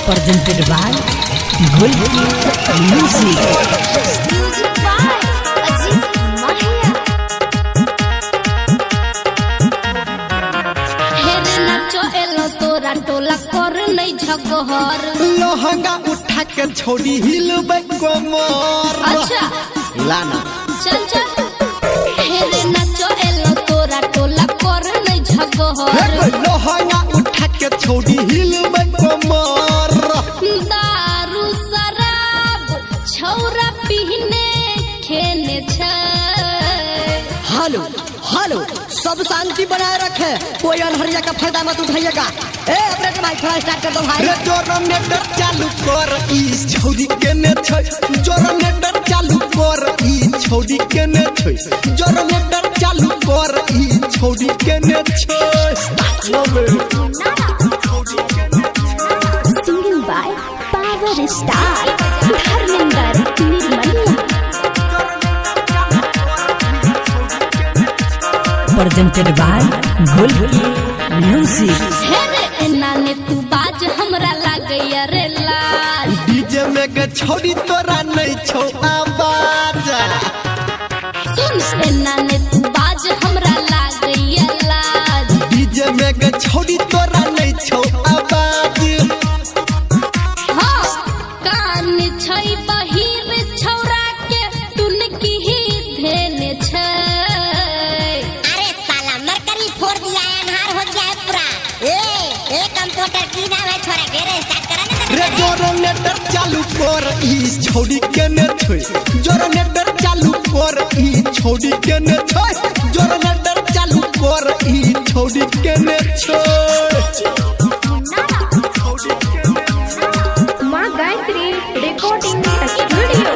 presented by Gulki Music. Music by Ajit Mahia. हेरे नाचो yellow तोरा टोला कर नहीं झगहर। लहंगा उठा के छोड़ी हिलबे कमर। अच्छा लाना चल चल। हेरे नाचो एलो तोरा टोला कर नहीं झगहर। लहंगा उठा के छोड़ी हिलबे कमर। दारू शराब छौरा पीने खेने छै। हेलो हेलो, सब शांति बनाए रखे, कोई अनहरिया का फायदा मत उठाइएगा। ए ऑपरेटर भाई थोड़ा स्टार्ट कर दो भाई। रे जनरेटर चालू कर, ई छौरी केने छै। जनरेटर चालू कर, ई छौरी केने छै। जनरेटर चालू कर, ई छौरी केने छै। Singing by Power Star Dharmender Nirmaliya. Presented by Gulki Music. हेरे एना ने तू बाज हमरा लागैया रे लाज। डीजे में के छौरी तोरा नहीं छौ आवाज। सुन एना ने तू बाज हमरा लागैया लाज। डीजे में के छौरी तोरा नहीं छौ आवाज। हाँ कान छै बहिर छौरा के टुनकी ही धेने छै। अरे साला मरकरी फोड़ दिया है, अनहार हो गया है पूरा। ए कंप्यूटर की नाम है छोरा के रे स्टार्ट करा ना। रे जनरेटर चालू कर, ई छौरी केने छै। जनरेटर चालू कर, ई छौरी केने छै। जनरेटर चालू कर, ई छौरी केने छै। माँ Gayatri recording studio.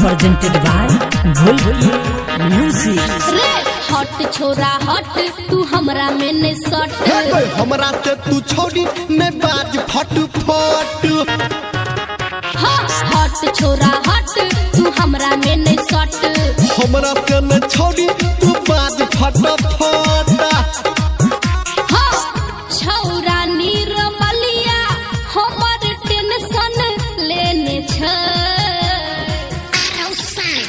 Presented by Gulki Music. रे हट छोरा हट तू हमरा में ने सट। हे हमरा से तू छौरी में बाज फट फट। हाँ हट छोरा हट तू हमरा में ने सट। हमरा से न छौरी तू बाज फट फट। हाँ छौरा निर्मलिया हमर टेंशन लेने छै।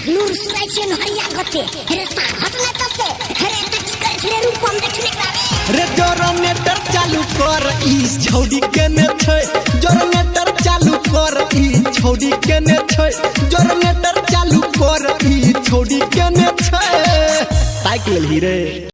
नूर सुराइछन हरिया गते रे सा हटना तब से हरे तक कर छरे रूप हम देखने करावे। रे जनरेटर चालू कर, ई छौरी केने छै। जनरेटर चालू कर, ई छौरी केने छै। जनरेटर चालू कर, ई छौरी केने छै। साइकिल ही रे।